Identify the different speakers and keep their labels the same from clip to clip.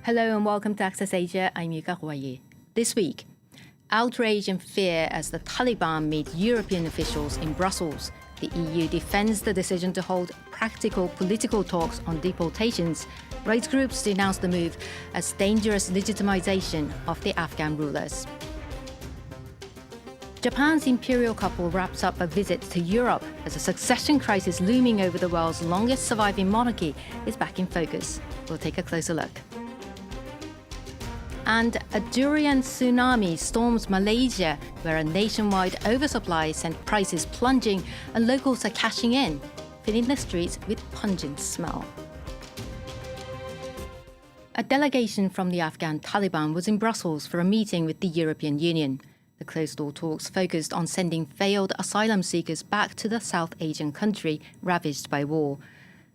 Speaker 1: Hello and welcome to Access Asia. I'm Yuka Huayi. This week, outrage and fear as the Taliban meet European officials in Brussels. The EU defends the decision to hold practical political talks on deportations. Rights groups denounce the move as dangerous legitimization of the Afghan rulers. Japan's Imperial couple wraps up a visit to Europe as a succession crisis looming over the world's longest surviving monarchy is back in focus. We'll take a closer look. And a durian tsunami storms Malaysia, where a nationwide oversupply sent prices plunging and locals are cashing in, filling the streets with pungent smell. A delegation from the Afghan Taliban was in Brussels for a meeting with the European Union. The closed-door talks focused on sending failed asylum seekers back to the South Asian country ravaged by war.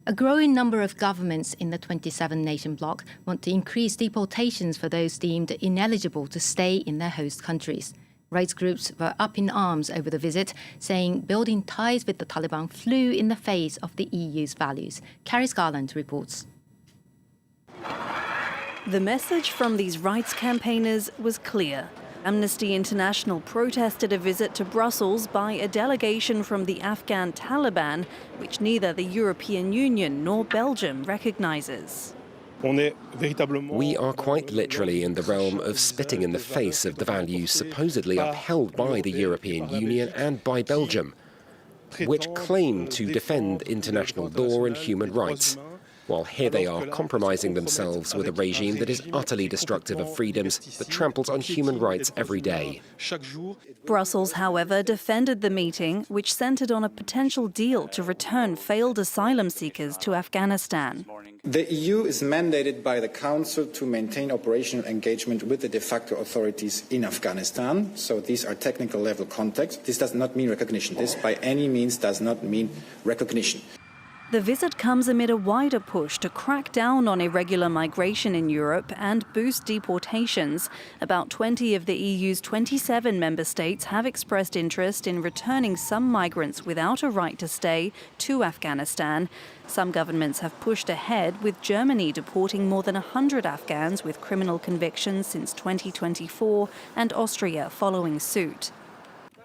Speaker 1: A growing number of governments in the 27-nation bloc want to increase deportations for those deemed ineligible to stay in their host countries. Rights groups were up in arms over the visit, saying building ties with the Taliban flew in the face of the EU's values. Carrie Garland reports.
Speaker 2: The message from these rights campaigners was clear. Amnesty International protested a visit to Brussels by a delegation from the Afghan Taliban, which neither the European Union nor Belgium recognises.
Speaker 3: We are quite literally in the realm of spitting in the face of the values supposedly upheld by the European Union and by Belgium, which claim to defend international law and human rights. While here they are compromising themselves with a regime that is utterly destructive of freedoms, that tramples on human rights every day.
Speaker 2: Brussels, however, defended the meeting, which centred on a potential deal to return failed asylum seekers to Afghanistan.
Speaker 4: The EU is mandated by the Council to maintain operational engagement with the de facto authorities in Afghanistan. So these are technical level contacts. This does not mean recognition. This by any means does not mean recognition.
Speaker 2: The visit comes amid a wider push to crack down on irregular migration in Europe and boost deportations. About 20 of the EU's 27 member states have expressed interest in returning some migrants without a right to stay to Afghanistan. Some governments have pushed ahead, with Germany deporting more than 100 Afghans with criminal convictions since 2024 and Austria following suit.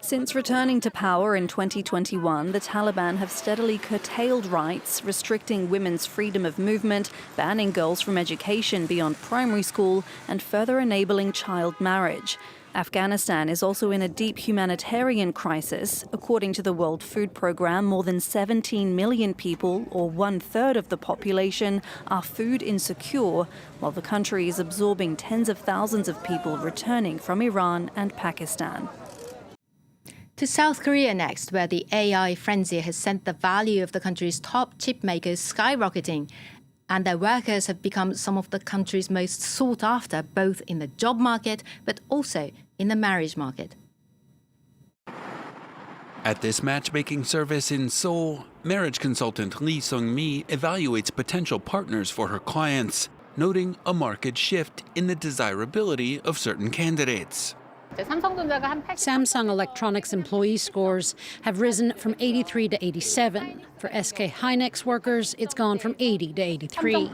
Speaker 2: Since returning to power in 2021, the Taliban have steadily curtailed rights, restricting women's freedom of movement, banning girls from education beyond primary school, and further enabling child marriage. Afghanistan is also in a deep humanitarian crisis. According to the World Food Programme, more than 17 million people, or one-third of the population, are food insecure, while the country is absorbing tens of thousands of people returning from Iran and Pakistan.
Speaker 1: To South Korea next, where the AI frenzy has sent the value of the country's top chip makers skyrocketing, and their workers have become some of the country's most sought after, both in the job market but also in the marriage market.
Speaker 5: At this matchmaking service in Seoul, marriage consultant Lee Sung-mi evaluates potential partners for her clients, noting a marked shift in the desirability of certain candidates.
Speaker 6: Samsung Electronics employee scores have risen from 83 to 87. For SK Hynix workers, it's gone from 80 to 83.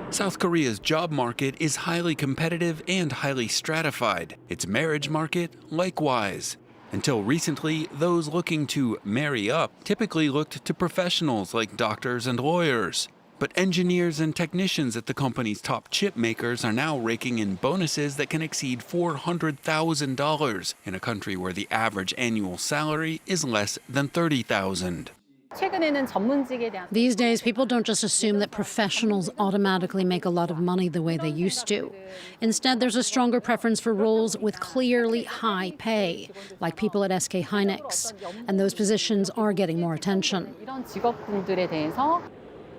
Speaker 5: South Korea's job market is highly competitive and highly stratified. Its marriage market, likewise. Until recently, those looking to marry up typically looked to professionals like doctors and lawyers. But engineers and technicians at the company's top chip makers are now raking in bonuses that can exceed $400,000 in a country where the average annual salary is less than $30,000.
Speaker 6: These days, people don't just assume that professionals automatically make a lot of money the way they used to. Instead, there's a stronger preference for roles with clearly high pay, like people at SK Hynix. And those positions are getting more attention.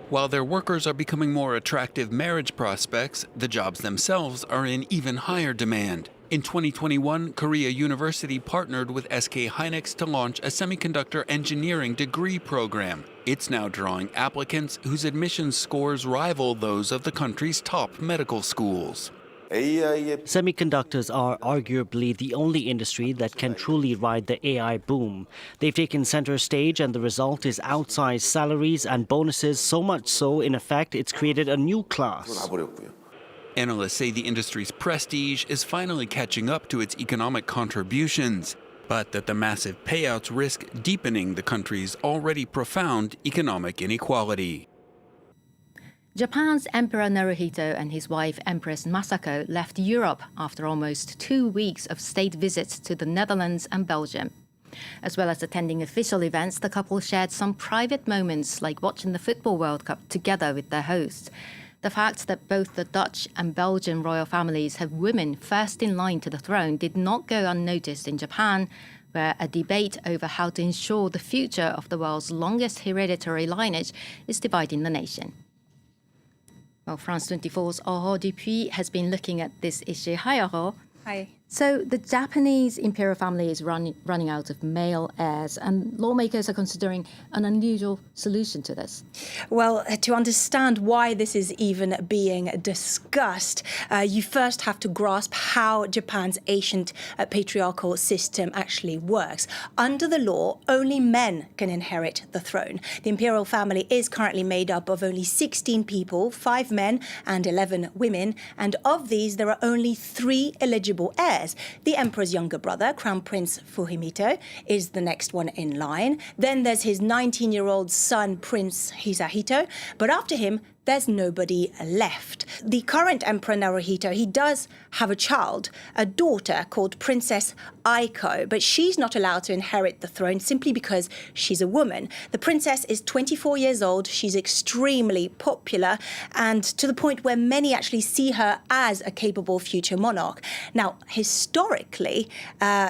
Speaker 5: While their workers are becoming more attractive marriage prospects, the jobs themselves are in even higher demand. In 2021, Korea University partnered with SK Hynix to launch a semiconductor engineering degree program. It's now drawing applicants whose admissions scores rival those of the country's top medical schools.
Speaker 7: Semiconductors are arguably the only industry that can truly ride the AI boom. They've taken center stage, and the result is outsized salaries and bonuses, so much so, in effect, it's created a new class.
Speaker 5: Analysts say the industry's prestige is finally catching up to its economic contributions, but that the massive payouts risk deepening the country's already profound economic inequality.
Speaker 1: Japan's Emperor Naruhito and his wife Empress Masako left Europe after almost 2 weeks of state visits to the Netherlands and Belgium. As well as attending official events, the couple shared some private moments like watching the Football World Cup together with their hosts. The fact that both the Dutch and Belgian royal families have women first in line to the throne did not go unnoticed in Japan, where a debate over how to ensure the future of the world's longest hereditary lineage is dividing the nation. Well, France 24's Aurore Dupuis has been looking at this issue. Hi, Aurore.
Speaker 8: Hi.
Speaker 1: So the Japanese imperial family is running out of male heirs, and lawmakers are considering an unusual solution to this.
Speaker 8: Well, to understand why this is even being discussed, you first have to grasp how Japan's ancient patriarchal system actually works. Under the law, only men can inherit the throne. The imperial family is currently made up of only 16 people, 5 men and 11 women, and of these there are only 3 eligible heirs. The emperor's younger brother, Crown Prince Fujimito, is the next one in line. Then there's his 19-year-old son, Prince Hisahito. But after him, there's nobody left. The current Emperor Naruhito, he does have a child, a daughter called Princess Aiko, but she's not allowed to inherit the throne simply because she's a woman. The princess is 24 years old, she's extremely popular, and to the point where many actually see her as a capable future monarch. Now, historically,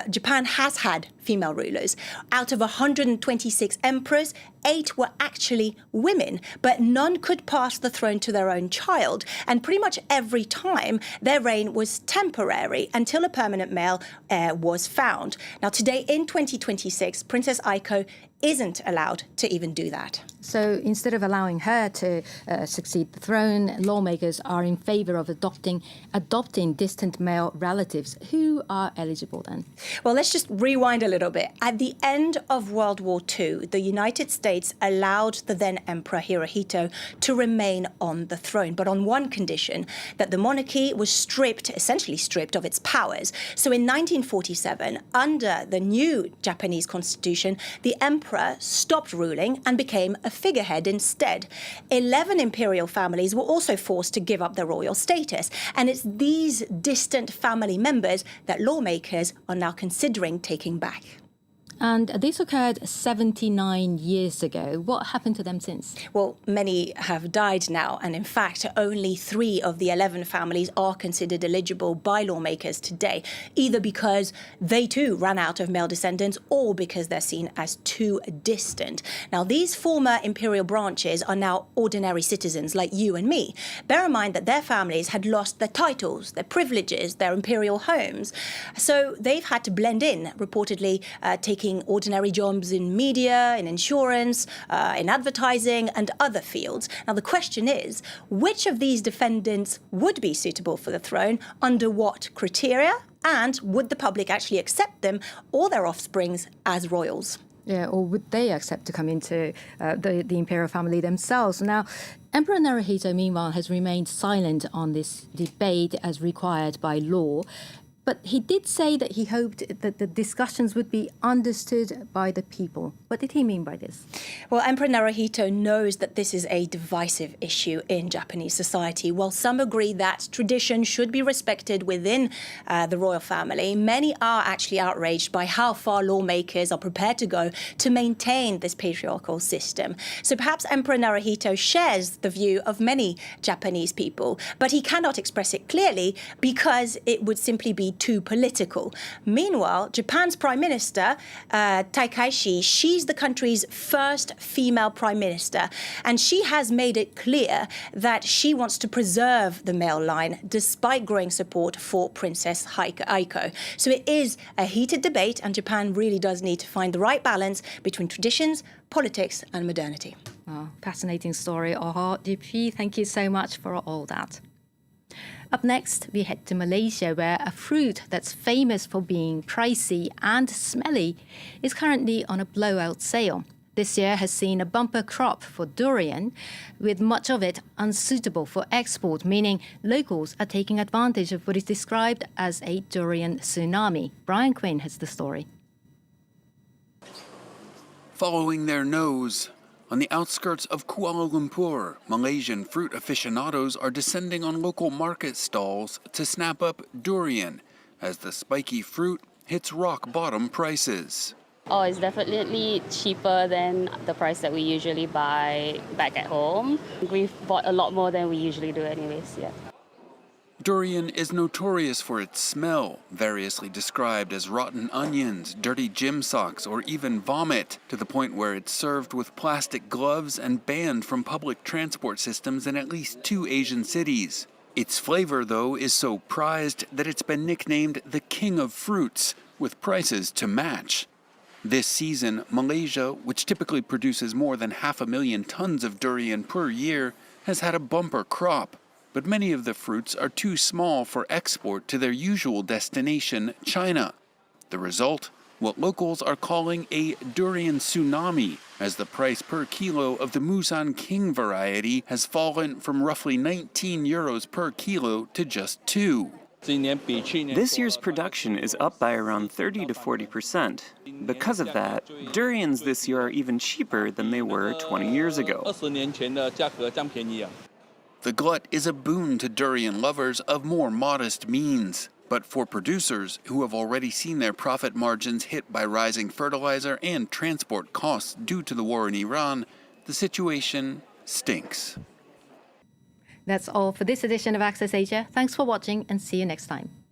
Speaker 8: Japan has had female rulers. Out of 126 emperors, 8 were actually women, but none could pass the throne to their own child. And pretty much every time, their reign was temporary until a permanent male heir was found. Now, today in 2026, Princess Aiko isn't allowed to even do that.
Speaker 1: So instead of allowing her to succeed the throne, lawmakers are in favor of adopting distant male relatives. Who are eligible then?
Speaker 8: Well, let's just rewind a little bit. At the end of World War II, the United States allowed the then Emperor Hirohito to remain on the throne, but on one condition, that the monarchy was essentially stripped of its powers. So in 1947, under the new Japanese constitution, the emperor stopped ruling and became a figurehead instead. 11 imperial families were also forced to give up their royal status, and it's these distant family members that lawmakers are now considering taking back.
Speaker 1: And this occurred 79 years ago. What happened to them since?
Speaker 8: Well, many have died now, and in fact, only 3 of the 11 families are considered eligible by lawmakers today, either because they too ran out of male descendants or because they're seen as too distant. Now, these former imperial branches are now ordinary citizens like you and me. Bear in mind that their families had lost their titles, their privileges, their imperial homes. So they've had to blend in, reportedly taking ordinary jobs in media, in insurance, in advertising and other fields. Now, the question is, which of these defendants would be suitable for the throne, under what criteria, and would the public actually accept them or their offsprings as royals?
Speaker 1: Yeah, or would they accept to come into the imperial family themselves? Now, Emperor Naruhito, meanwhile, has remained silent on this debate as required by law. But he did say that he hoped that the discussions would be understood by the people. What did he mean by this?
Speaker 8: Well, Emperor Naruhito knows that this is a divisive issue in Japanese society. While some agree that tradition should be respected within the royal family, many are actually outraged by how far lawmakers are prepared to go to maintain this patriarchal system. So perhaps Emperor Naruhito shares the view of many Japanese people, but he cannot express it clearly because it would simply be too political. Meanwhile, Japan's Prime Minister, Takaishi, she's the country's first female Prime Minister, and she has made it clear that she wants to preserve the male line despite growing support for Princess Aiko. So it is a heated debate, and Japan really does need to find the right balance between traditions, politics and modernity.
Speaker 1: Oh, fascinating story, Aurore Dupuis. Thank you so much for all that. Up next, we head to Malaysia, where a fruit that's famous for being pricey and smelly is currently on a blowout sale. This year has seen a bumper crop for durian, with much of it unsuitable for export, meaning locals are taking advantage of what is described as a durian tsunami. Brian Quinn has the story.
Speaker 5: Following their nose, on the outskirts of Kuala Lumpur, Malaysian fruit aficionados are descending on local market stalls to snap up durian as the spiky fruit hits rock-bottom prices.
Speaker 9: Oh, it's definitely cheaper than the price that we usually buy back at home. We've bought a lot more than we usually do anyways, yeah.
Speaker 5: Durian is notorious for its smell, variously described as rotten onions, dirty gym socks, or even vomit, to the point where it's served with plastic gloves and banned from public transport systems in at least 2 Asian cities. Its flavor, though, is so prized that it's been nicknamed the king of fruits, with prices to match. This season, Malaysia, which typically produces more than 500,000 tons of durian per year, has had a bumper crop. But many of the fruits are too small for export to their usual destination, China. The result? What locals are calling a durian tsunami, as the price per kilo of the Musan King variety has fallen from roughly 19 euros per kilo to just 2.
Speaker 10: This year's production is up by around 30 to 40%. Because of that, durians this year are even cheaper than they were 20 years ago.
Speaker 5: The glut is a boon to durian lovers of more modest means. But for producers who have already seen their profit margins hit by rising fertilizer and transport costs due to the war in Iran, the situation stinks.
Speaker 1: That's all for this edition of Access Asia. Thanks for watching and see you next time.